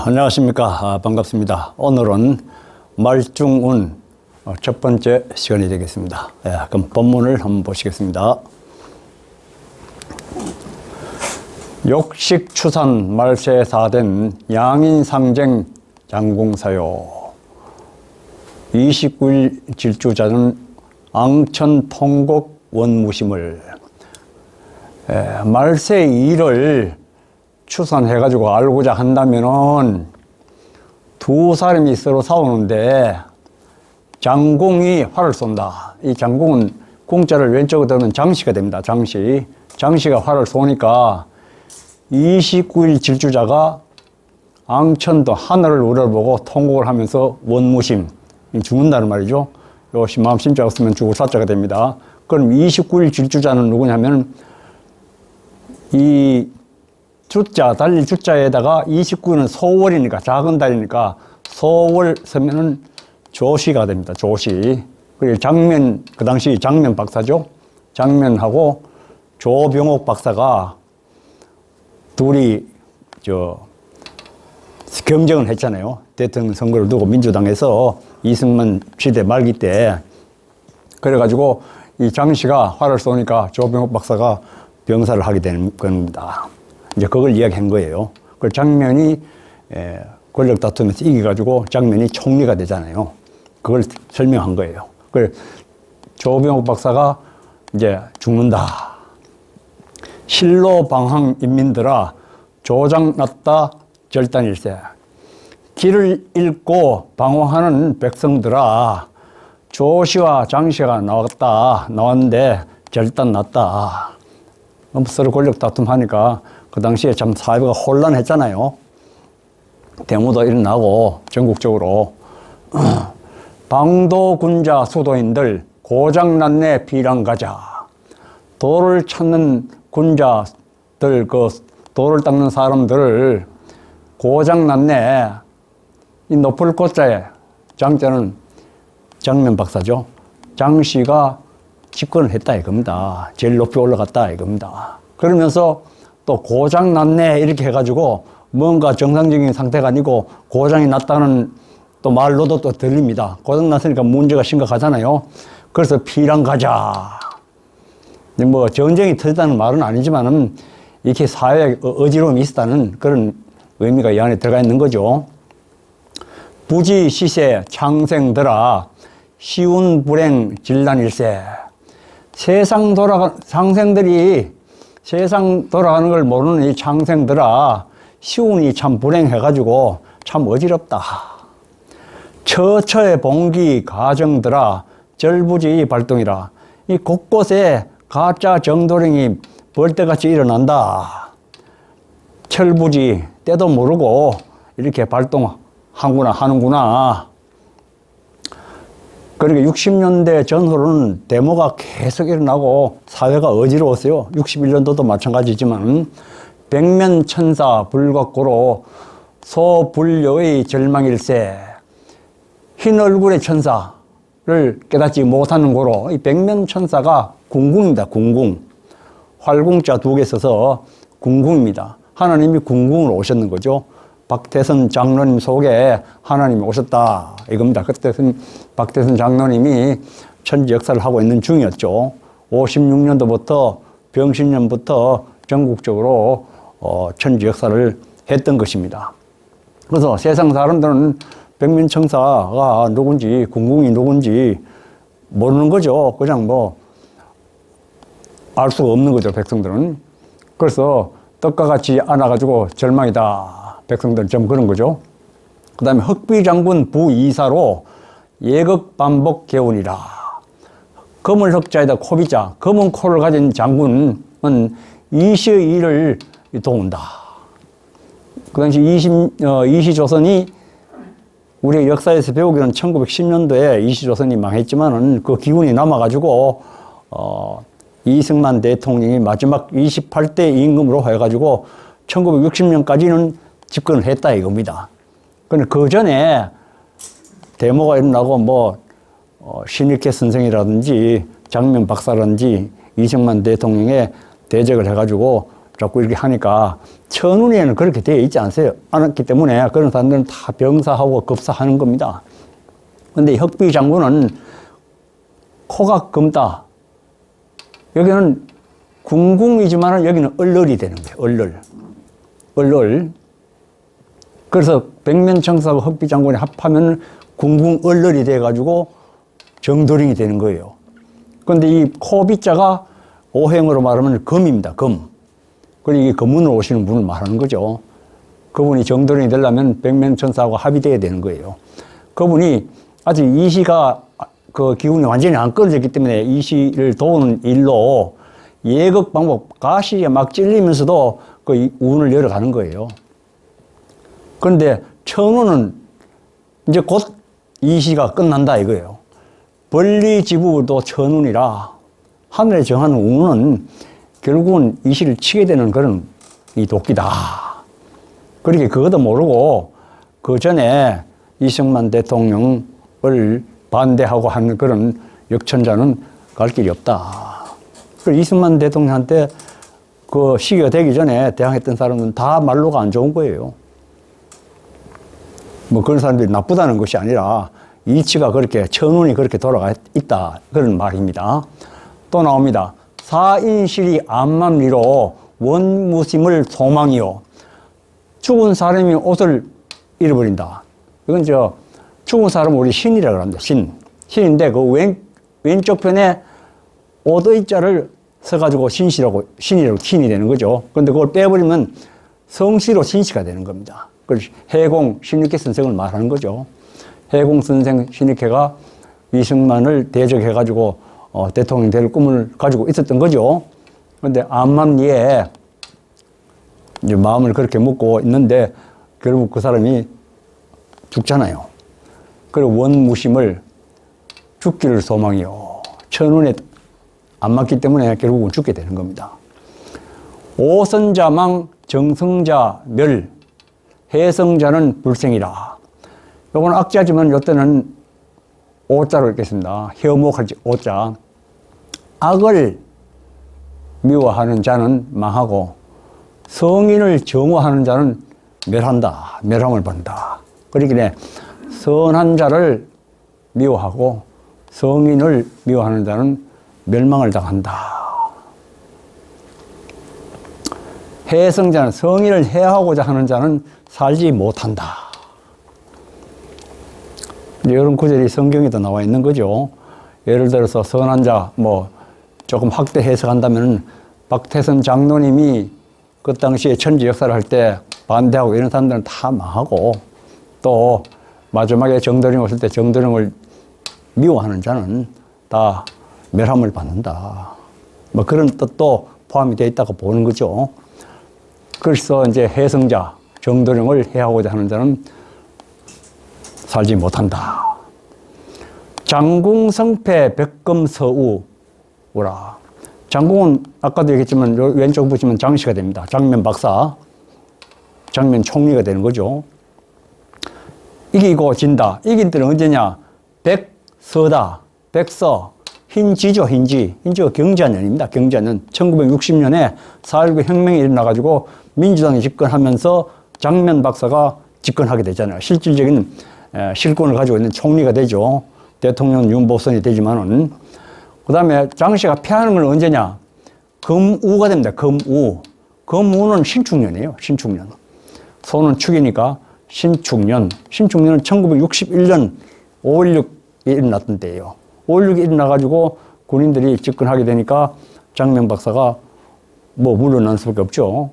안녕하십니까. 반갑습니다. 오늘은 말중운 첫 번째 시간이 되겠습니다. 그럼 본문을 한번 보시겠습니다. 욕식추산 말세사된 양인상쟁 장공사요. 29일 질주자는 앙천통곡 원무심을. 말세 일을 추산해가지고 알고자 한다면은 두 사람이 서로 싸우는데 장공이 활을 쏜다. 이 장공은 공자를 왼쪽으로 드는 장씨가 됩니다. 장씨가 활을 쏘니까 29일 질주자가 앙천도 하늘을 우러보고 통곡을 하면서 원무심, 죽는다는 말이죠. 요시 마음 심자가 쓰면 죽을 사자가 됩니다. 그럼 29일 질주자는 누구냐면 이 주자, 달릴 주자에다가 29일은 소월이니까, 작은 달이니까 소월 서면은 조시가 됩니다. 조시. 그리고 장면, 그 당시 장면 박사죠. 장면하고 조병옥 박사가 둘이 경쟁을 했잖아요. 대통령 선거를 두고 민주당에서 이승만 시대 말기 때. 그래가지고 이 장씨가 활을 쏘니까 조병옥 박사가 병사를 하게 되는 겁니다. 이제 그걸 이야기한 거예요. 그 장면이 권력 다툼에서 이겨가지고 장면이 총리가 되잖아요. 그걸 설명한 거예요. 그 조병옥 박사가 이제 죽는다. 실로 방황 인민들아 조장났다 절단일세. 길을 잃고 방황하는 백성들아 조시와 장씨가 나왔는데 절단났다. 서로 권력 다툼하니까 그 당시에 참 사회가 혼란했잖아요. 데모도 일어나고 전국적으로. 방도군자 수도인들 고장났네 비랑가자. 돌을 찾는 군자들, 그 돌을 닦는 사람들을 고장났네. 이 높을 고자에 장자는 장면 박사죠. 장씨가 집권을 했다 이겁니다. 제일 높이 올라갔다 이겁니다. 그러면서 또 고장났네 이렇게 해가지고 뭔가 정상적인 상태가 아니고 고장이 났다는 또 말로도 또 들립니다. 고장났으니까 문제가 심각하잖아요. 그래서 피랑 가자. 뭐 전쟁이 터졌다는 말은 아니지만은 이렇게 사회에 어지러움이 있었다는 그런 의미가 이 안에 들어가 있는 거죠. 부지 시세 창생들아 쉬운 불행 질난일세. 세상 돌아가는 걸 모르는 이 창생들아 시운이 참 불행해가지고 참 어지럽다. 처처의 봉기 가정들아 절부지 발동이라. 이 곳곳에 가짜 정도령이 벌떼같이 일어난다. 철부지 때도 모르고 이렇게 하는구나. 그러니까 60년대 전후로는 데모가 계속 일어나고 사회가 어지러웠어요. 61년도도 마찬가지지만 백면천사 불각고로 소불료의 절망일세. 흰 얼굴의 천사를 깨닫지 못하는 고로 이 백면천사가 궁궁입니다. 궁궁. 활궁자 두 개 써서 궁궁입니다. 하나님이 궁궁으로 오셨는 거죠. 박태선 장로님 속에 하나님이 오셨다 이겁니다. 그때 박태선 장로님이 천지 역사를 하고 있는 중이었죠. 56년도부터 병신년부터 전국적으로 천지 역사를 했던 것입니다. 그래서 세상 사람들은 백면천사가 누군지 궁궁이 누군지 모르는 거죠. 그냥 알 수가 없는 거죠. 백성들은. 그래서 떡과 같이 안아가지고 절망이다. 백성들은 좀 그런 거죠. 그 다음에 흑비장군 부이사로 예극 반복 개운이라. 검을 흑자에다 코비자. 검은 코를 가진 장군은 이시의 일을 도운다. 그 당시 이시조선이 우리 역사에서 배우기로는 1910년도에 이시조선이 망했지만은 그 기운이 남아가지고 이승만 대통령이 마지막 28대 임금으로 해가지고 1960년까지는 집권을 했다 이겁니다. 그런데 그 전에 데모가 일어나고 신익회 선생이라든지 장면 박사라든지 이승만 대통령에 대적을 해가지고 자꾸 이렇게 하니까 천운에는 그렇게 되어 있지 않았기 때문에 그런 사람들은 다 병사하고 급사하는 겁니다. 근데 혁비 장군은 코가 검다. 여기는 궁궁이지만 여기는 얼얼이 되는 거예요. 얼얼. 얼얼. 그래서 백면청사하고 혁비 장군이 합하면 궁궁얼얼이 돼가지고 정도령이 되는 거예요. 그런데 이 코비자가 오행으로 말하면 금입니다. 금. 그리고 이게 금운으로 오시는 분을 말하는 거죠. 그분이 정도령이 되려면 백면천사하고 합의돼야 되는 거예요. 그분이 아직 이시가 그 기운이 완전히 안 끊어졌기 때문에 이시를 도우는 일로 예극 방법, 가시에 막 찔리면서도 그 운을 열어가는 거예요. 그런데 천운은 이제 곧 이시가 끝난다 이거예요. 벌리지부도 천운이라 하늘에 정하는 운은 결국은 이시를 치게 되는 그런 이 도끼다. 그렇게 그것도 모르고 그 전에 이승만 대통령을 반대하고 하는 그런 역천자는 갈 길이 없다. 그리고 이승만 대통령한테 그 시기가 되기 전에 대항했던 사람은 다 말로가 안 좋은 거예요. 뭐 그런 사람들이 나쁘다는 것이 아니라 이치가 그렇게 천운이 그렇게 돌아가 있다. 그런 말입니다. 또 나옵니다. 사인실이 암만리로 원무심을 소망이요. 죽은 사람이 옷을 잃어버린다. 이건 죽은 사람은 우리 신이라고 합니다. 신인데 그 왼쪽 편에 오도이자를 써가지고 신이라고 신이 되는 거죠. 그런데 그걸 빼버리면 성시로 신시가 되는 겁니다. 그래서 해공 신익회 선생을 말하는 거죠. 해공 선생 신익회가 이승만을 대적해가지고 대통령 될 꿈을 가지고 있었던 거죠. 그런데 암만리에 이제 마음을 그렇게 먹고 있는데 결국 그 사람이 죽잖아요. 그리고 원무심을 죽기를 소망이요. 천운에 안 맞기 때문에 결국은 죽게 되는 겁니다. 오선자망 정성자 멸 해성자는 불생이라. 요건 악자지만 요때는 오자로 읽겠습니다. 혐오할지 오자. 악을 미워하는 자는 망하고 성인을 정오하는 자는 멸한다. 멸함을 본다. 그러기에 선한 자를 미워하고 성인을 미워하는 자는 멸망을 당한다. 해성자는 성인을 해하고자 하는 자는 살지 못한다. 이런 구절이 성경에도 나와 있는 거죠. 예를 들어서 선한 자, 조금 확대 해석한다면 박태선 장로님이 그 당시에 천지 역사를 할 때 반대하고 이런 사람들은 다 망하고 또 마지막에 정도령 왔을 때 정도령을 미워하는 자는 다 멸함을 받는다. 그런 뜻도 포함이 되어 있다고 보는 거죠. 그래서 이제 해성자, 정도령을 해하고자 하는 자는 살지 못한다. 장궁성패 백금서우라. 장궁은 아까도 얘기했지만 왼쪽 보시면 장씨가 됩니다. 장면 박사, 장면 총리가 되는 거죠. 이기고 진다. 이긴 때는 언제냐? 백서다. 백서. 흰지죠, 흰지. 흰지가 경자년입니다. 경자년. 1960년에 4.19 혁명이 일어나가지고 민주당이 집권하면서 장면 박사가 집권하게 되잖아요. 실질적인 실권을 가지고 있는 총리가 되죠. 대통령 윤보선이 되지만은. 그 다음에 장씨가 패하는 건 언제냐? 금우가 됩니다. 금우. 금우는 신축년이에요. 신축년. 소는 축이니까 신축년. 신축년은 1961년 5.16이 일어났던 때예요. 5.16이 일어나가지고 군인들이 집권하게 되니까 장면 박사가 물러날 수밖에 없죠.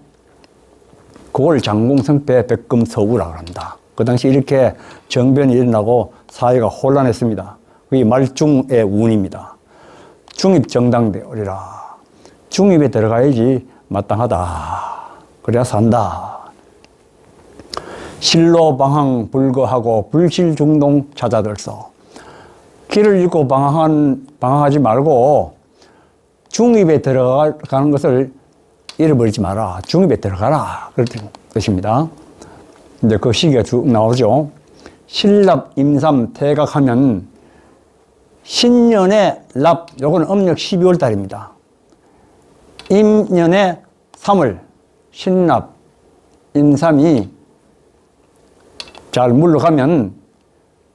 그걸 장궁성패 백금서우라고 합니다. 그 당시 이렇게 정변이 일어나고 사회가 혼란했습니다. 그게 말중의 운입니다. 중입정당되리라. 중입에 들어가야지 마땅하다. 그래야 산다. 실로방황 불거하고 불실중동 찾아들서. 길을 잃고 방황하지 말고 중입에 들어가는 것을 잃어버리지 마라. 중입에 들어가라. 그런 뜻입니다. 이제 그 시기가 쭉 나오죠. 신랍, 임삼, 태각하면 신년의 랍, 요거는 음력 12월 달입니다. 임년의 3월, 신납, 인삼이 잘 물러가면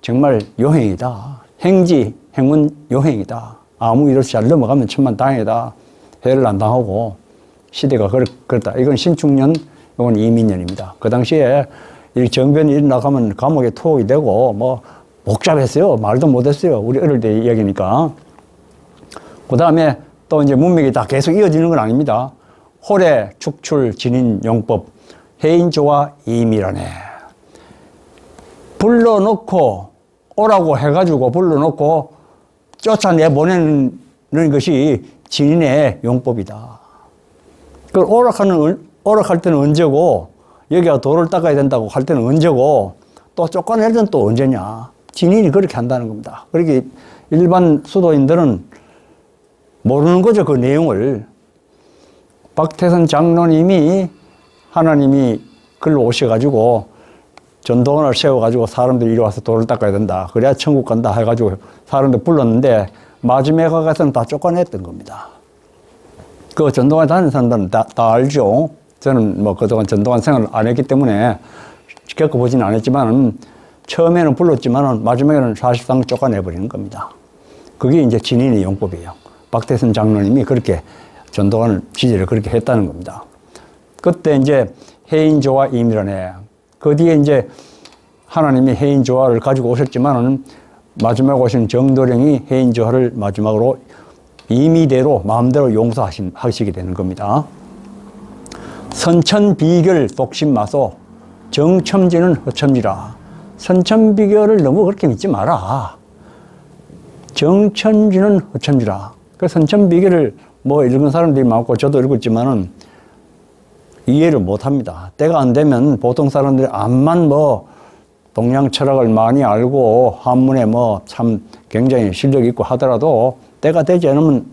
정말 요행이다. 행지, 행운 요행이다. 아무 일 없이 잘 넘어가면 천만다행이다. 해를 안 당하고 시대가 그렇다. 이건 신축년, 이건 이민년입니다. 그 당시에 이 정변이 일어나가면 감옥에 투옥이 되고 뭐 복잡했어요. 말도 못했어요. 우리 어릴 때 이야기니까. 그 다음에 또 이제 문맥이 다 계속 이어지는 건 아닙니다. 호래, 축출, 진인, 용법, 해인조와 이미라네. 불러놓고 오라고 해가지고 불러놓고 쫓아내보내는 것이 진인의 용법이다. 그걸 오락할 때는 언제고, 여기가 도를 닦아야 된다고 할 때는 언제고, 또 쫓아낼 때는 또 언제냐. 진인이 그렇게 한다는 겁니다. 그렇게 일반 수도인들은 모르는 거죠, 그 내용을. 박태선 장로님이 하나님이 글로 오셔가지고 전도원을 세워가지고 사람들이 이리 와서 도를 닦아야 된다. 그래야 천국 간다 해가지고 사람들 불렀는데 마지막에 가서는 다 쫓아냈던 겁니다. 그 전도관 다니는 사람들은 다 알죠. 저는 뭐 그동안 전도관 생활을 안 했기 때문에 겪어보지는 않았지만 처음에는 불렀지만 마지막에는 사실상 쫓아내버리는 겁니다. 그게 이제 진인의 용법이에요. 박태선 장로님이 그렇게 전도관 지지를 그렇게 했다는 겁니다. 그때 이제 해인조화 이미라네. 그 뒤에 이제 하나님이 해인조화를 가지고 오셨지만은 마지막에 오신 정도령이 해인조화를 마지막으로 임의대로 마음대로 용서하시게 되는 겁니다. 선천비결 독심마소 정첨지는 허첨지라. 선천비결을 너무 그렇게 믿지 마라. 정첨지는 허첨지라. 그 선천비결을 뭐 읽은 사람들이 많고 저도 읽었지만은 이해를 못 합니다. 때가 안 되면 보통 사람들이 암만 뭐 동양 철학을 많이 알고 한문에 뭐 참 굉장히 실력 있고 하더라도 때가 되지 않으면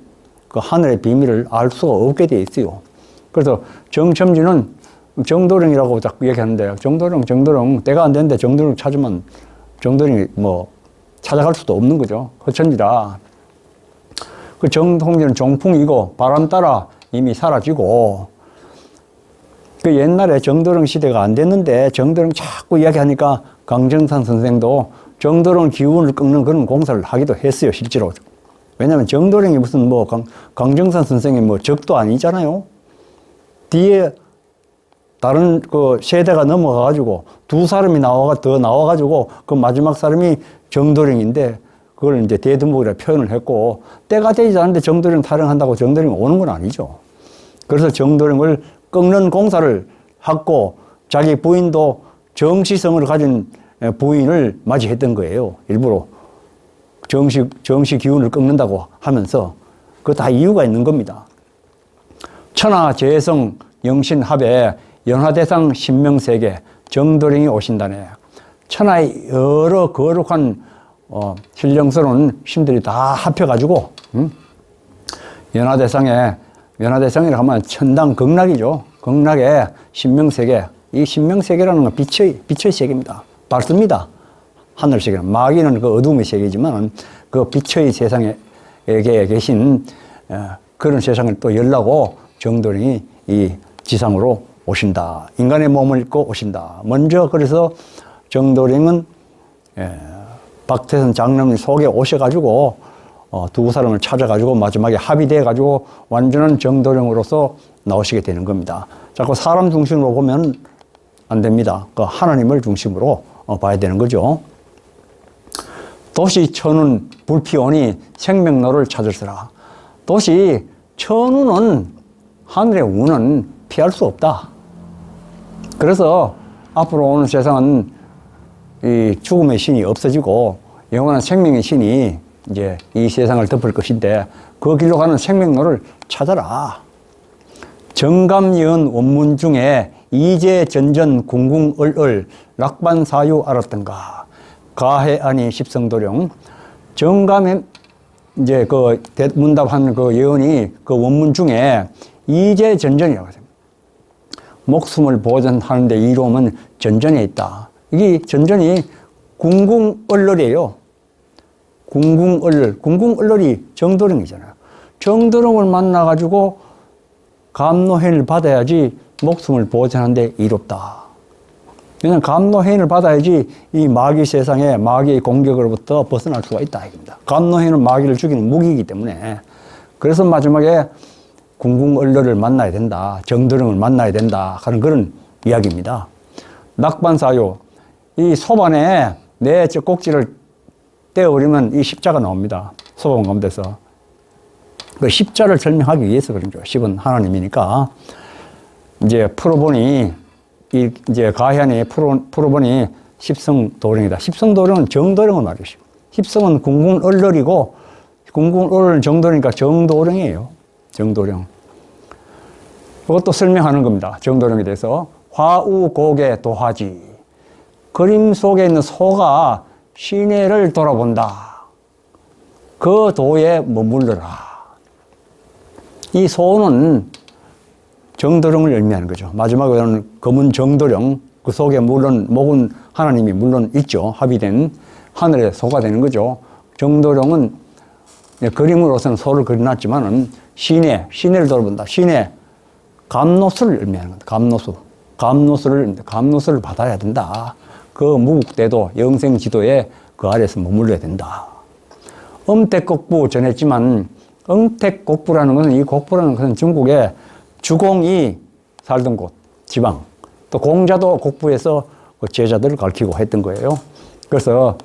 그 하늘의 비밀을 알 수가 없게 돼 있어요. 그래서 정첨지는 정도령이라고 자꾸 얘기하는데 정도령 때가 안 되는데 정도령 찾으면 정도령이 뭐 찾아갈 수도 없는 거죠. 허천지라. 그 정통지는 종풍이고 바람 따라 이미 사라지고 그 옛날에 정도령 시대가 안 됐는데 정도령 자꾸 이야기하니까 강정산 선생도 정도령 기운을 꺾는 그런 공사를 하기도 했어요, 실제로. 왜냐하면 정도령이 무슨 뭐 강정산 선생이 뭐 적도 아니잖아요. 뒤에 다른 그 세대가 넘어가가지고 두 사람이 더 나와가지고 그 마지막 사람이 정도령인데 그걸 이제 대두목이라 표현을 했고 때가 되지 않는데 정도령 타령한다고 정도령이 오는 건 아니죠. 그래서 정도령을 꺾는 공사를 하고 자기 부인도 정시성을 가진 부인을 맞이했던 거예요. 일부러 정시 기운을 꺾는다고 하면서 그 다 이유가 있는 겁니다. 천하 재성 영신합에 연화대상 신명세계 정도령이 오신다네. 천하의 여러 거룩한 신령스러운 신들이 다 합혀가지고 연화대상이라고 하면 천당 극락이죠. 극락의 신명세계. 이 신명세계라는 건 빛의 세계입니다. 밝습니다. 하늘 세계는. 마귀는 그 어둠의 세계지만 그 빛의 세상에 계신 그런 세상을 또 열라고 정도령이 이 지상으로 오신다. 인간의 몸을 입고 오신다. 먼저 그래서 정도령은 박태선 장로님 속에 오셔가지고 두 사람을 찾아가지고 마지막에 합의돼가지고 완전한 정도령으로서 나오시게 되는 겁니다. 자꾸 사람 중심으로 보면 안 됩니다. 그 하나님을 중심으로 봐야 되는 거죠. 도시 천운 불피오니 생명로를 찾을서라. 도시 천운은 하늘의 운은 피할 수 없다. 그래서 앞으로 오는 세상은 이 죽음의 신이 없어지고 영원한 생명의 신이 이제 이 세상을 덮을 것인데 그 길로 가는 생명로를 찾아라. 정감연 원문 중에 이제전전 궁궁얼얼 락반사유 알았던가. 가해아니 십성도령. 정감에 이제 그 문답한 그 예언이 그 원문 중에 이제전전이라고 합니다. 목숨을 보존하는데 이로움은 전전에 있다. 이게 전전이 궁궁얼얼이에요. 궁궁얼얼이 정도령이잖아요. 정도령을 만나가지고 감노회를 받아야지 목숨을 보존하는데 이롭다. 그냥 감노해인을 받아야지 이 마귀 세상에 마귀의 공격으로부터 벗어날 수가 있다. 이겁니다. 감노해인은 마귀를 죽이는 무기이기 때문에. 그래서 마지막에 궁궁얼러를 만나야 된다. 정도령을 만나야 된다. 하는 그런 이야기입니다. 낙반사요. 이 소반에 내 저 꼭지를 떼어버리면 이 십자가 나옵니다. 소반 가운데서. 그 십자를 설명하기 위해서 그런 거죠. 십은 하나님이니까. 이제 풀어보니, 이제 가현이 풀어보니 십성도령이다. 십성도령은 정도령을 말이죠. 십성은 궁궁얼러이고, 궁궁얼러는 정도령이니까 정도령이에요. 정도령. 이것도 설명하는 겁니다. 정도령에 대해서. 화우곡의 도화지. 그림 속에 있는 소가 시내를 돌아본다. 그 도에 머물러라. 이 소는 정도령을 의미하는 거죠. 마지막으로는 검은 정도령, 그 속에 물론 목은 하나님이 물론 있죠. 합의된 하늘의 소가 되는 거죠. 정도령은 그림으로서는 소를 그려놨지만은 시내를 돌아본다. 시내, 감노수를 의미하는 겁니다. 감노수를 받아야 된다. 그 무국대도 영생 지도에 그 아래에서 머물러야 된다. 엄택곡부 전했지만, 엄택곡부라는 것은, 이 곡부라는 것은 중국의 주공이 살던 곳, 지방. 또 공자도 곡부에서 그 제자들을 가르치고 했던 거예요. 그래서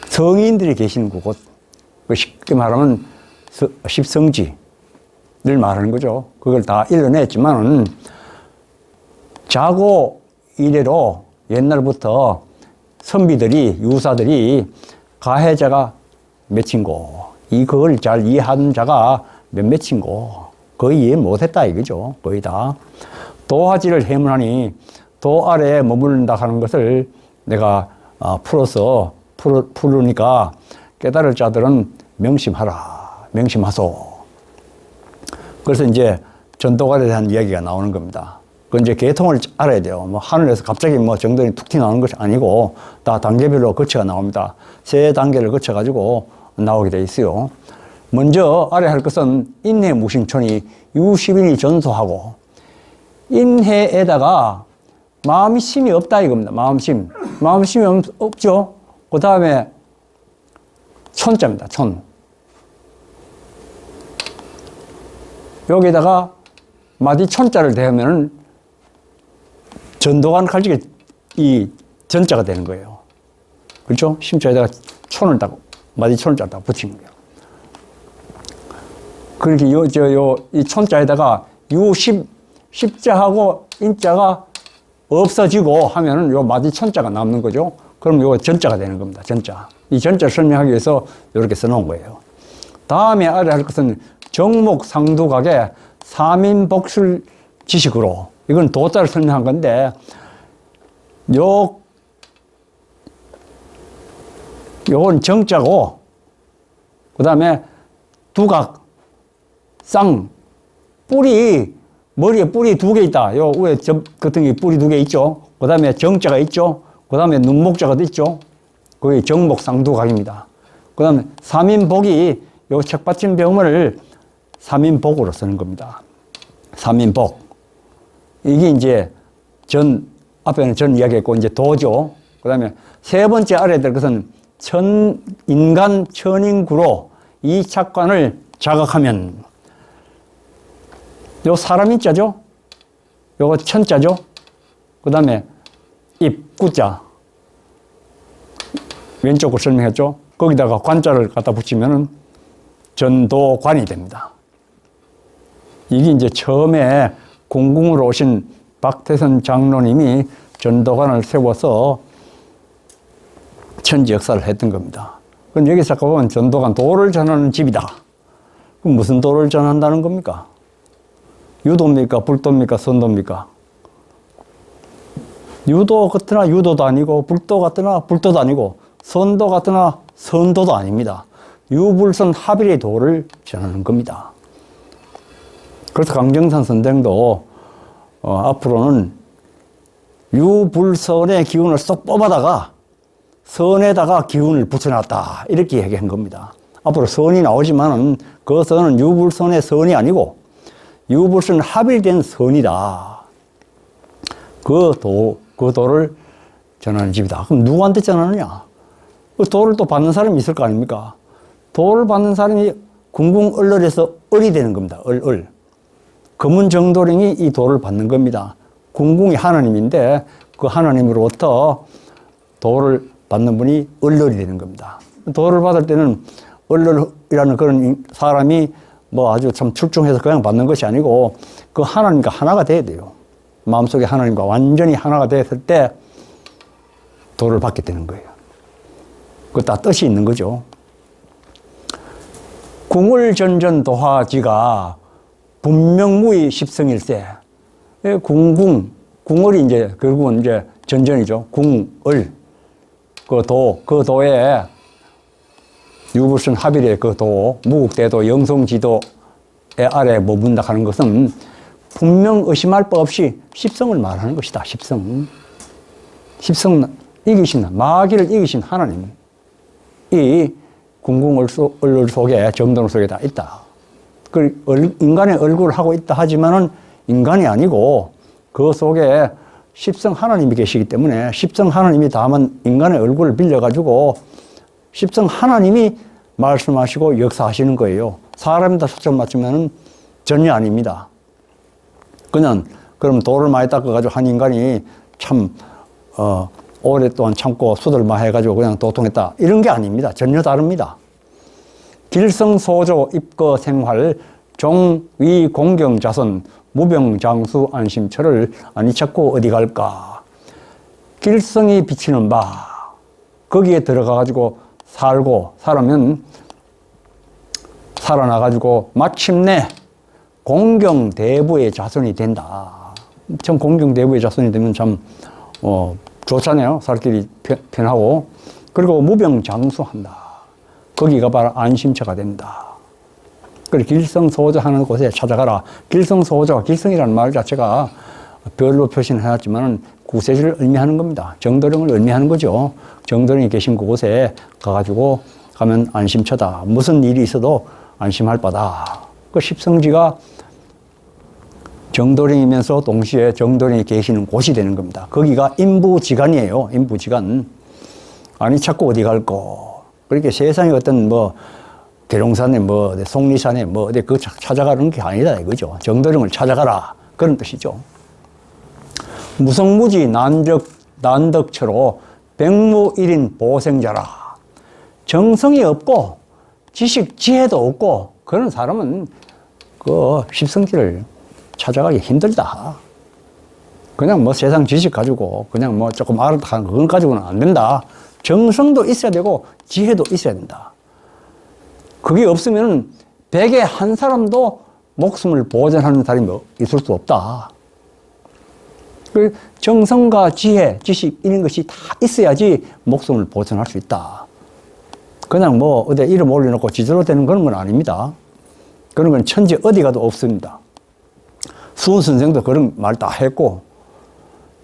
성인들이 계시는 그곳, 쉽게 말하면 십성지를 말하는 거죠. 그걸 다 일러냈지만은 자고 이래로 옛날부터 선비들이, 유사들이 가해자가 몇인고, 그걸 잘 이해하는 자가 몇몇인고, 거의 이해 못했다 이거죠. 거의 다. 도화지를 해문하니 도 아래에 머무른다 하는 것을 내가 풀으니까 깨달을 자들은 명심하소. 그래서 이제 전도관에 대한 이야기가 나오는 겁니다. 그 이제 계통을 알아야 돼요. 뭐 하늘에서 갑자기 뭐 정도니 툭 튀어나오는 것이 아니고 다 단계별로 거쳐가 나옵니다. 세 단계를 거쳐가지고 나오게 돼 있어요. 먼저 알아야 할 것은 인해 무심촌이 유시빈이 전소하고, 인해에다가 마음심이 없다 이겁니다. 마음심이 없죠. 그 다음에 촌자입니다. 촌. 여기다가 마디촌자를 대하면은 전도관 칼직에 이 전자가 되는 거예요. 그렇죠? 심자에다가 촌을 딱, 마디촌을 딱 붙이는 거예요. 그렇게 이 촌자에다가 십자하고 인자가 없어지고 하면은 요 마디촌자가 남는 거죠. 그럼 요 전자가 되는 겁니다. 전자. 이 전자를 설명하기 위해서 이렇게 써놓은 거예요. 다음에 알아야 할 것은 정목상두각의 삼인복술 지식으로, 이건 도자를 설명한 건데, 요건 정자고, 그 다음에 두각, 머리에 뿔이 2개 있다. 요 위에 같은 게 뿔이 2개 있죠. 그 다음에 정자가 있죠. 그 다음에 눈목자가 있죠. 그게 정목상두각입니다. 그 다음에 삼인복이 요 책받침 병을 삼인복으로 쓰는 겁니다. 삼인복. 이게 이제 앞에는 전 이야기했고, 이제 도죠. 그 다음에 세 번째 알아야 될 것은 인간 천인구로 이 착관을 자각하면, 요 사람 인자죠? 요거 천자죠? 그 다음에 입구자. 왼쪽 걸 설명했죠? 거기다가 관자를 갖다 붙이면은 전도관이 됩니다. 이게 이제 처음에 궁궁으로 오신 박태선 장로님이 전도관을 세워서 천지 역사를 했던 겁니다. 그럼 여기서 보면 전도관, 도를 전하는 집이다. 그럼 무슨 도를 전한다는 겁니까? 유도입니까? 불도입니까? 선도입니까? 유도 같으나 유도도 아니고, 불도 같으나 불도도 아니고, 선도 같으나 선도도 아닙니다. 유불선 합일의 도를 전하는 겁니다. 그래서 강정산 선생도 앞으로는 유불선의 기운을 쏙 뽑아다가 선에다가 기운을 붙여놨다, 이렇게 얘기한 겁니다. 앞으로 선이 나오지만은 그 선은 유불선의 선이 아니고 유불선 합일된 선이다. 그 도를 전하는 집이다. 그럼 누구한테 전하느냐? 그 도를 또 받는 사람이 있을 거 아닙니까? 도를 받는 사람이 궁궁얼얼에서 얼이 되는 겁니다. 얼. 검은 정도령이 이 도를 받는 겁니다. 궁궁이 하나님인데 그 하나님으로부터 도를 받는 분이 얼얼이 되는 겁니다. 도를 받을 때는 얼얼이라는 그런 사람이 뭐 아주 참 출중해서 그냥 받는 것이 아니고 그 하나님과 하나가 돼야 돼요. 마음속에 하나님과 완전히 하나가 됐을 때 도를 받게 되는 거예요. 그 다 뜻이 있는 거죠. 궁얼전전도화지가 분명무의 십성일세. 궁얼이 이제 결국은 이제 전전이죠. 궁얼. 그 도에 유불선 합일의 그 도, 무국대도, 영성지도의 아래에 머문다 하는 것은 분명 의심할 바 없이 십성을 말하는 것이다. 십성. 십성 이기신, 마귀를 이기신 하나님. 이 궁궁얼 속에, 정돈 속에 다 있다. 그 인간의 얼굴을 하고 있다 하지만은 인간이 아니고 그 속에 십성 하나님이 계시기 때문에 십성 하나님이 다만 인간의 얼굴을 빌려가지고 십성 하나님이 말씀하시고 역사하시는 거예요. 사람에다 초점 맞추면 전혀 아닙니다. 그냥 그럼 돌을 많이 닦아가지고 한 인간이 참 오랫동안 참고 수들만 해가지고 그냥 도통했다. 이런 게 아닙니다. 전혀 다릅니다. 길성소조 입거 생활 종위 공경자선 무병장수 안심처를 아니 찾고 어디 갈까. 길성이 비치는 바 거기에 들어가가지고 살면 살아나가지고 마침내 공경대부의 자손이 된다. 참 공경대부의 자손이 되면 참 좋잖아요. 살 길이 편하고. 그리고 무병장수한다. 거기가 바로 안심처가 된다. 그리고 길성소조 하는 곳에 찾아가라. 길성소조, 길성이라는 말 자체가 별로 표시는 해놨지만 구세주를 의미하는 겁니다. 정도령을 의미하는 거죠. 정도령이 계신 그곳에 가가지고 가면 안심처다. 무슨 일이 있어도 안심할 바다. 그 십성지가 정도령이면서 동시에 정도령이 계시는 곳이 되는 겁니다. 거기가 인부지간이에요. 인부지간. 아니 찾고 어디 갈꼬. 그렇게 세상에 어떤 계룡산에 속리산에 어디 그 찾아가는 게 아니다 이거죠. 정도령을 찾아가라. 그런 뜻이죠. 무성무지 난덕처로 백무일인 보생자라. 정성이 없고 지식 지혜도 없고 그런 사람은 그 십성지를 찾아가기 힘들다. 그냥 세상 지식 가지고 그냥 조금 알았다 하는 그건 가지고는 안 된다. 정성도 있어야 되고 지혜도 있어야 된다. 그게 없으면 100에 한 사람도 목숨을 보존하는 사람이 있을 수 없다. 그 정성과 지혜, 지식 이런 것이 다 있어야지 목숨을 보존할 수 있다. 그냥 어디 이름 올려놓고 지저로 되는 그런 건 아닙니다. 그런 건 천지 어디 가도 없습니다. 수은 선생도 그런 말 다 했고,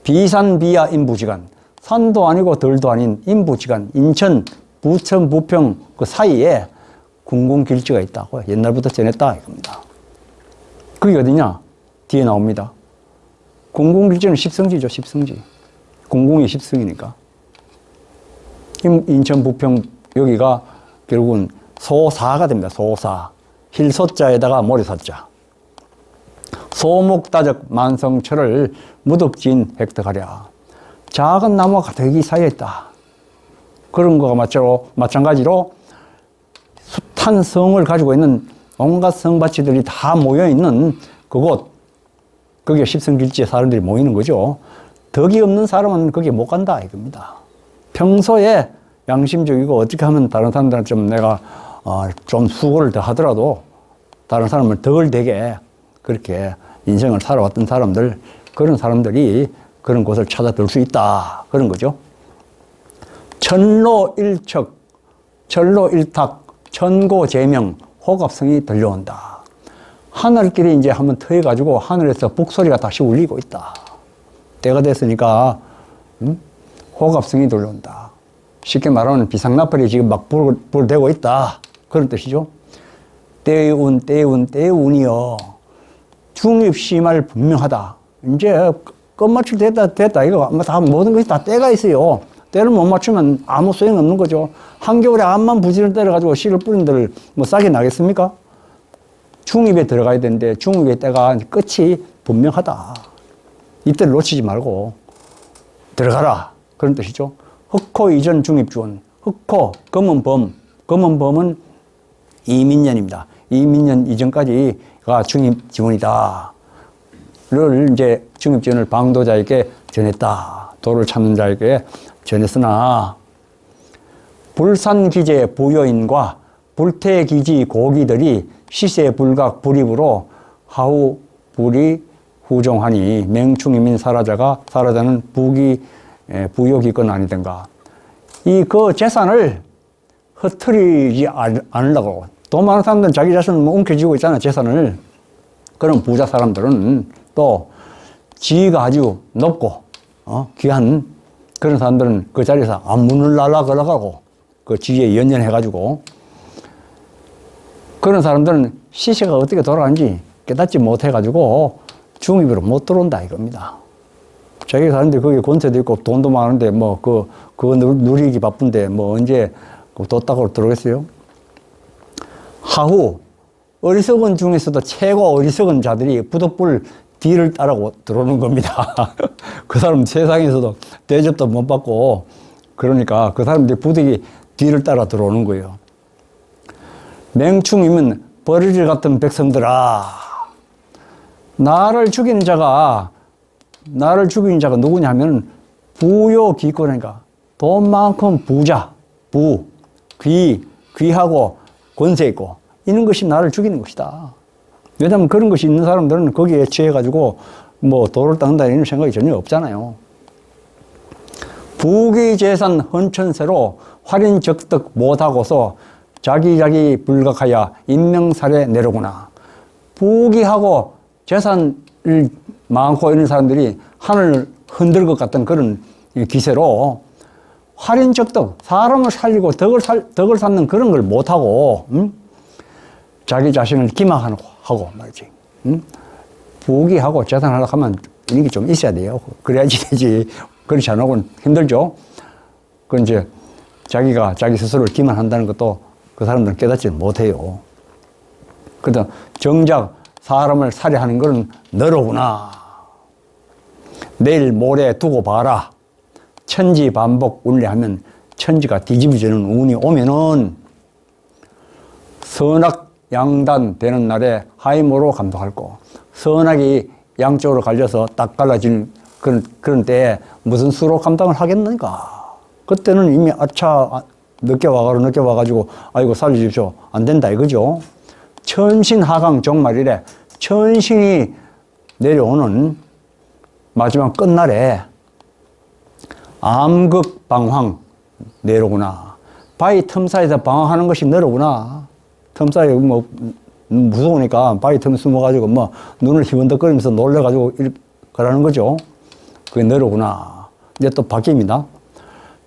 비산비야 인부지간, 산도 아니고 들도 아닌 인부지간, 인천, 부천, 부평 그 사이에 궁궁길지가 있다고 옛날부터 전했다 이겁니다. 그게 어디냐? 뒤에 나옵니다. 궁궁길지는 십성지죠, 십성지. 궁궁이 십성이니까. 인천, 부평 여기가 결국은 소사가 됩니다. 소사. 힐소자에다가 모래사자. 소목다적 만성철을 무덕진 획득하랴. 작은 나무가 가득히 쌓여있다. 그런 거가 마찬가지로 숱한 성을 가지고 있는 온갖 성밭이들이 다 모여있는 그곳, 거기에 십성길지에 사람들이 모이는 거죠. 덕이 없는 사람은 거기에 못 간다 이겁니다. 평소에 양심적이고 어떻게 하면 다른 사람들은 좀 내가 좀 수고를 더 하더라도 다른 사람을 덕을 되게 그렇게 인생을 살아왔던 사람들, 그런 사람들이 그런 곳을 찾아들 수 있다. 그런 거죠. 천로일척, 천로일탁, 천고제명, 호갑성이 들려온다. 하늘길이 이제 한번 트여가지고 하늘에서 북소리가 다시 울리고 있다. 때가 됐으니까 호갑성이 들려온다. 쉽게 말하면 비상나팔이 지금 막 불대고 있다. 그런 뜻이죠. 때의 운, 때의 운, 때의 운이여. 중입심할 분명하다. 이제 끝마칠 됐다. 이거 다 모든 것이 다 때가 있어요. 때를 못 맞추면 아무 소용 없는 거죠. 한겨울에 암만 부지를 때려가지고 씨를 뿌린들 뭐 싹이 나겠습니까? 중입에 들어가야 되는데 중입의 때가 끝이 분명하다. 이때를 놓치지 말고 들어가라. 그런 뜻이죠. 흑호 이전 중입주원. 흑호, 검은범은 이민년입니다. 이민년 이전까지가 중입지원이다. 를 이제 중입지원을 방도자에게 전했다. 도를 찾는 자에게 전했으나 불산기제 부여인과 불태기지 고기들이 시세불각 불입으로 하우 불이 후종하니 맹충이민 사라자는 부욕이건 아니든가. 그 재산을 흩트리지 않으려고. 돈 많은 사람들은 자기 자신을 뭐 움켜쥐고 있잖아요, 재산을. 그런 부자 사람들은 또 지위가 아주 높고, 귀한 그런 사람들은 그 자리에서 안문을 날아가고, 그 지위에 연연해가지고, 그런 사람들은 시세가 어떻게 돌아가는지 깨닫지 못해가지고 중입으로 못 들어온다 이겁니다. 자기 사는데 거기 권세도 있고 돈도 많은데 뭐 그거 누리기 바쁜데 뭐 언제 뒀다고 들어오겠어요? 하후 어리석은 중에서도 최고 어리석은 자들이 부득불 뒤를 따라고 들어오는 겁니다. 그 사람 세상에서도 대접도 못 받고 그러니까 그 사람들이 부득이 뒤를 따라 들어오는 거예요. 맹충이면 버리질 같은 백성들아. 나를 죽이는 자가 누구냐 하면 부요기권이니까 돈 많고 부자, 귀하고 권세 있고 이런 것이 나를 죽이는 것이다. 왜냐하면 그런 것이 있는 사람들은 거기에 취해가지고 뭐 도를 닦는다 이런 생각이 전혀 없잖아요. 부귀재산 헌천세로 활인적득 못하고서 자기 불각하여 인명살에 내려구나. 부귀하고 재산을 많고 이런 사람들이 하늘을 흔들 것 같은 그런 기세로 활인적득, 사람을 살리고 덕을 쌓는 그런 걸 못하고, 자기 자신을 기만하고 말이지. 부귀하고 재산 하려고 하면 이런 게 좀 있어야 돼요. 그래야지 되지. 그렇지 않으면 힘들죠. 그 이제 자기가 자기 스스로를 기만한다는 것도 그 사람들은 깨닫지 못해요. 그래서 정작 사람을 살해하는 것은 너로구나. 내일 모레 두고 봐라. 천지 반복 운례하면 천지가 뒤집어지는 운이 오면은 선악 양단 되는 날에 하이모로 감독할 거. 선악이 양쪽으로 갈려서 딱 갈라질 그런 때에 무슨 수로 감당을 하겠는가. 그때는 이미 아차 늦게 와가지고 아이고 살려주십시오. 안 된다 이거죠. 천신하강 종말이래. 천신이 내려오는 마지막 끝날에 암극방황 내로구나. 바위 틈사이에서 방황하는 것이 너로구나. 틈사이에 뭐 무서우니까 바위 틈에 숨어가지고 뭐 눈을 희번덕거리면서 놀래가지고 그러는 거죠. 그게 너로구나. 이제 또 바뀝니다.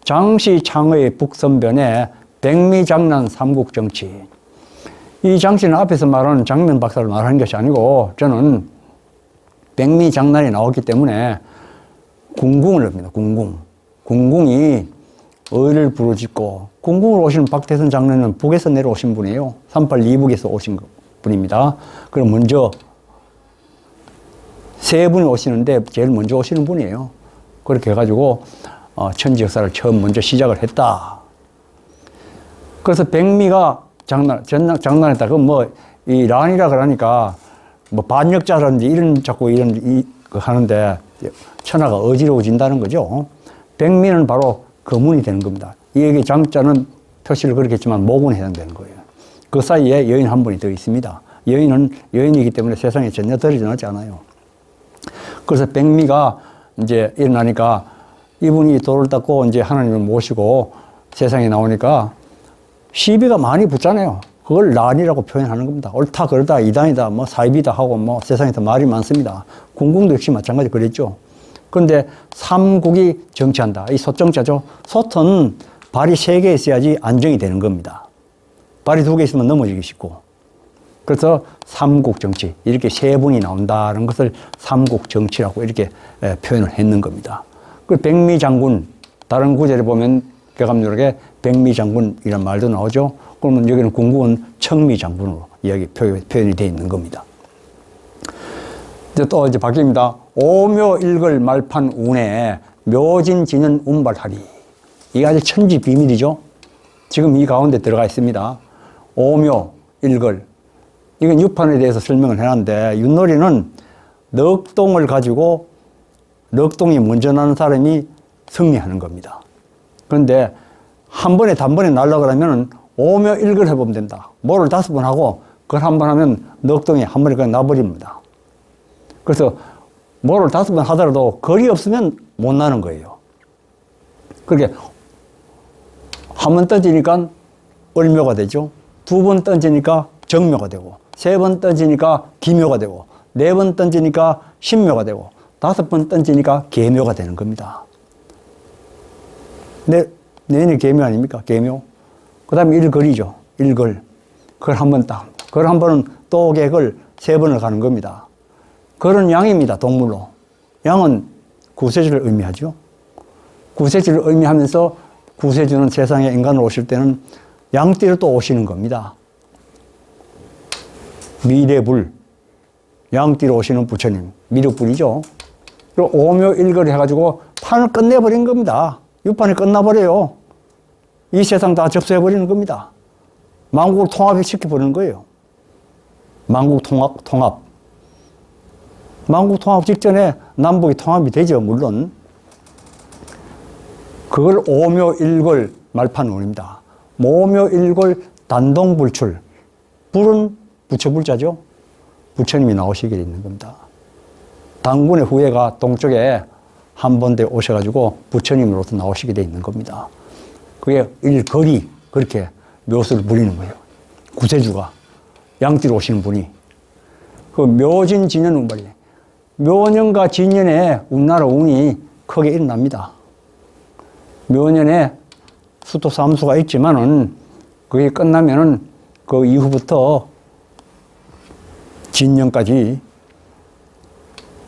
장시창의 북선변에 백미장난 삼국정치. 이 장씨는 앞에서 말하는 장면 박사를 말하는 것이 아니고 저는 백미장난이 나왔기 때문에 궁궁을 합니다. 궁궁이 의를 부르짖고 궁궁을 오시는 박태선 장로는 북에서 내려오신 분이에요. 382북에서 오신 분입니다. 그럼 먼저 세 분이 오시는데 제일 먼저 오시는 분이에요. 그렇게 해가지고 천지 역사를 처음 먼저 시작을 했다. 그래서 백미가 장난했다. 그럼 뭐 이 란이라 그러니까 뭐 반역자라든지 이런 자꾸 이런 하는데 천하가 어지러워진다는 거죠. 백미는 바로 거문이 되는 겁니다. 이게 장자는 표시를 그렇게 했지만 목은 해당되는 거예요. 그 사이에 여인 한 분이 더 있습니다. 여인은 여인이기 때문에 세상에 전혀 떨어지지 않아요. 그래서 백미가 이제 일어나니까 이분이 돌을 닦고 이제 하나님을 모시고 세상에 나오니까 시비가 많이 붙잖아요. 그걸 란이라고 표현하는 겁니다. 옳다, 그러다, 이단이다, 뭐 사입이다 하고 뭐 세상에서 말이 많습니다. 궁궁도 역시 마찬가지 그랬죠. 그런데 삼국이 정치한다. 이 솥정자죠. 솥은 발이 3개 있어야지 안정이 되는 겁니다. 발이 2개 있으면 넘어지기 쉽고. 그래서 삼국정치, 이렇게 세 분이 나온다는 것을 삼국정치라고 이렇게 표현을 했는 겁니다. 그 백미장군, 다른 구절에 보면 개감누락에 백미장군이란 말도 나오죠. 그러면 여기는 궁극은 청미장군으로 표현이 되어 있는 겁니다. 이제 또 이제 바뀝니다. 오묘일걸 말판 운에 묘진지는 운발하리. 이게 아주 천지비밀이죠. 지금 이 가운데 들어가 있습니다. 오묘일걸. 이건 유판에 대해서 설명을 해놨는데, 윷놀이는 넉동을 가지고 넉동이 먼저 나는 사람이 승리하는 겁니다. 그런데 한 번에 단번에 날라 그러면 오묘일걸 해보면 된다. 뭐를 5번 하고 그걸 한 번 하면 넉동이 한 번에 그냥 나버립니다. 그래서 뭐를 5번 하더라도 거리 없으면 못 나는 거예요. 그렇게 한 번 던지니까 을묘가 되죠. 2번 던지니까 정묘가 되고, 3번 던지니까 기묘가 되고, 4번 던지니까 신묘가 되고, 5번 던지니까 계묘가 되는 겁니다. 내년이 계묘 아닙니까? 계묘. 그 다음에 일걸이죠. 일걸. 그걸 한 번 딱. 그걸 한 번은 또 객을 3번을 가는 겁니다. 걸은 양입니다. 동물로. 양은 구세주를 의미하죠. 구세주를 의미하면서 구세주는 세상에 인간으로 오실 때는 양띠로 또 오시는 겁니다. 미래불, 양띠로 오시는 부처님, 미륵불이죠. 그리고 오묘일거리 해가지고 판을 끝내버린 겁니다. 유판이 끝나버려요. 이 세상 다 접수해버리는 겁니다. 만국을 통합시켜버리는 거예요. 만국 통합. 만국 통합 직전에 남북이 통합이 되죠, 물론. 그걸 오묘일걸 말판운입니다. 오묘일걸 단동불출. 불은 부처불자죠. 부처님이 나오시게 있는 겁니다. 당군의 후예가 동쪽에 한번대 오셔가지고 부처님으로서 나오시게 돼 있는 겁니다. 그게 일거리, 그렇게 묘수를 부리는 거예요. 구세주가. 양띠로 오시는 분이. 그 묘진 진연 운발이. 묘년과 진년에 운나라 운이 크게 일어납니다. 묘년에 수토 삼수가 있지만은 그게 끝나면은 그 이후부터 진년까지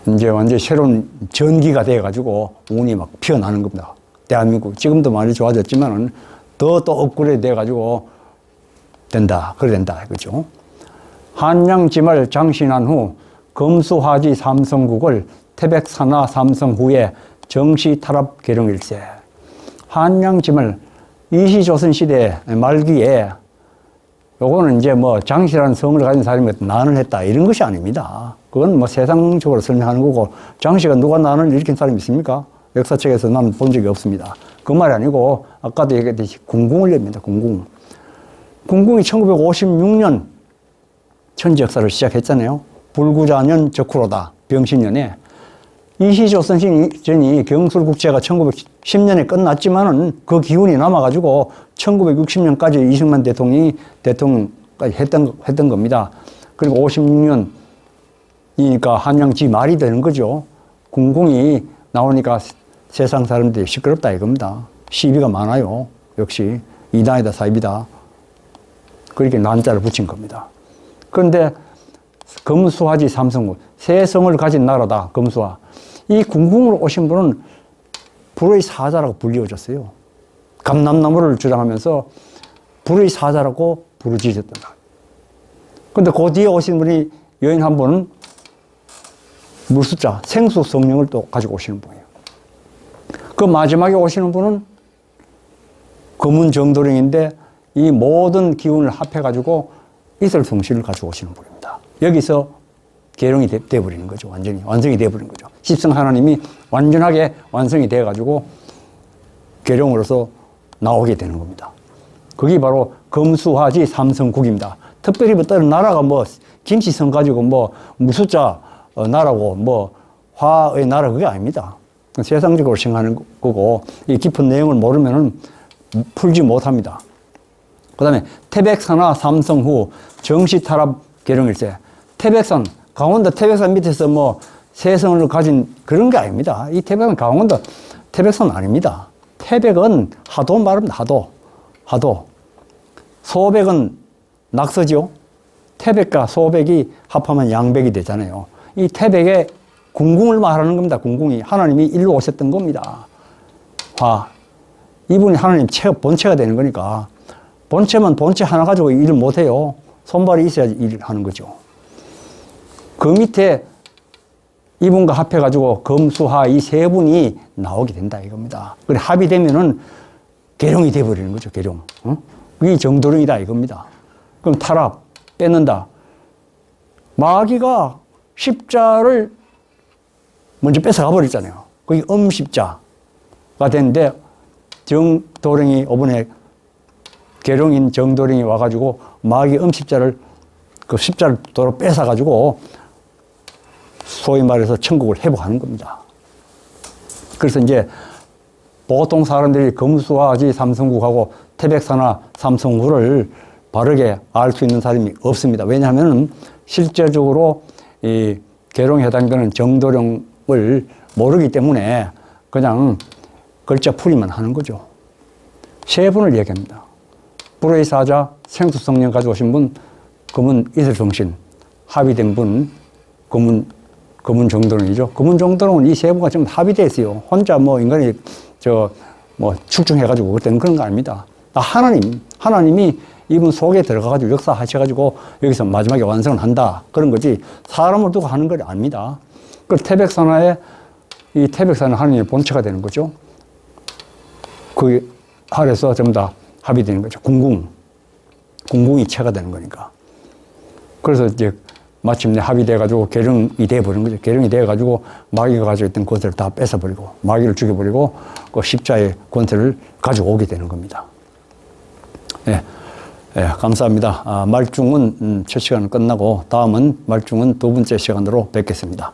이제 완전히 새로운 전기가 돼가지고 운이 막 피어나는 겁니다. 대한민국. 지금도 많이 좋아졌지만은 더 또 업그레이드 돼가지고 된다. 그래 된다. 그죠? 한양지말 장신한 후 검수화지 삼성국을 태백산하 삼성 후에 정시 탈압 계룡일세. 한양지말 이시조선시대 말기에 요거는 이제 뭐 장씨라는 성을 가진 사람이 난을 했다 이런 것이 아닙니다. 그건 뭐 세상적으로 설명하는 거고, 장씨가 누가 난을 일으킨 사람이 있습니까? 역사책에서 나는 본 적이 없습니다. 그 말이 아니고 아까도 얘기했듯이 궁궁을 냅니다. 궁궁. 궁궁이 1956년 천지 역사를 시작했잖아요. 불구자년 적후로다. 병신년에. 이시조선전이 경술국제가 1910년에 끝났지만은 그 기운이 남아가지고 1960년까지 이승만 대통령까지 했던 겁니다. 그리고 56년이니까 한양지 말이 되는 거죠. 궁궁이 나오니까 세상 사람들이 시끄럽다 이겁니다. 시비가 많아요. 역시 이단이다 사입이다. 그렇게 난자를 붙인 겁니다. 그런데 검수화지 삼성국, 세 성을 가진 나라다. 검수화. 이 궁궁으로 오신 분은 불의 사자라고 불리워졌어요. 감남나무를 주장하면서 불의 사자라고 부르짖었다. 그런데 그 뒤에 오신 분이 여인 한 분은 물숫자, 생수 성령을 또 가지고 오시는 분이에요. 그 마지막에 오시는 분은 검은정도령인데 이 모든 기운을 합해가지고 이슬성실을 가지고 오시는 분입니다. 여기서 계룡이 되어버리는 거죠. 완성이 되어버리는 거죠. 십성 하나님이 완전하게 완성이 되어가지고 계룡으로서 나오게 되는 겁니다. 그게 바로 검수화지 삼성국입니다. 특별히 뭐 다른 나라가 뭐 김치성 가지고 뭐 무숫자 나라고 뭐 화의 나라 그게 아닙니다. 세상적으로 생각하는 거고 이 깊은 내용을 모르면은 풀지 못합니다. 그 다음에 태백산하 삼성 후 정시탈압 계룡일세. 태백산, 강원도 태백산 밑에서 뭐 세성을 가진 그런 게 아닙니다. 이 태백은 강원도 태백산 아닙니다. 태백은 하도 말합니다. 하도. 소백은 낙서죠. 태백과 소백이 합하면 양백이 되잖아요. 이 태백의 궁궁을 말하는 겁니다. 궁궁이. 하나님이 일로 오셨던 겁니다. 이분이 하나님 본체가 되는 거니까. 본체만 본체 하나 가지고 일을 못해요. 손발이 있어야 일을 하는 거죠. 그 밑에 이분과 합해가지고 금수하 이 세 분이 나오게 된다 이겁니다. 그래 합의되면은 계룡이 돼버리는 거죠. 계룡. 이 정도령이다 이겁니다. 그럼 타락 뺏는다. 마귀가 십자를 먼저 뺏어가 버렸잖아요. 그게 음십자가 됐는데 정도령이 이번에 계룡인 정도령이 와가지고 마귀 음십자를 그 십자를 도로 뺏어가지고 소위 말해서 천국을 회복하는 겁니다. 그래서 이제 보통 사람들이 금수화지 삼성국하고 태백산화 삼성구를 바르게 알 수 있는 사람이 없습니다. 왜냐하면 실제적으로 이 계룡에 해당되는 정도령을 모르기 때문에 그냥 글자 풀이만 하는 거죠. 세 분을 얘기합니다. 불의 사자, 생수성령 가져오신 분, 금은 이슬성신, 합의된 분, 금은 정도령이죠. 금은 정도령은 이 세 분과 지금 합의되어 있어요. 혼자 인간이 축중해가지고 그때는 그런 거 아닙니다. 하나님이 이분 속에 들어가가지고 역사하셔가지고 여기서 마지막에 완성을 한다. 그런 거지. 사람을 두고 하는 건 아닙니다. 그 태백산하에 이 태백산은 하나님의 본체가 되는 거죠. 그 아래서 전부 다 합의되는 거죠. 궁궁이 체가 되는 거니까. 그래서 이제 마침내 합의돼가지고 계룡이 돼버린 거죠. 계룡이 돼가지고 마귀가 가지고 있던 권세를 다 뺏어버리고 마귀를 죽여버리고 그 십자의 권세를 가지고 오게 되는 겁니다. 예, 감사합니다. 말중은 첫 시간은 끝나고 다음은 말중은 두 번째 시간으로 뵙겠습니다.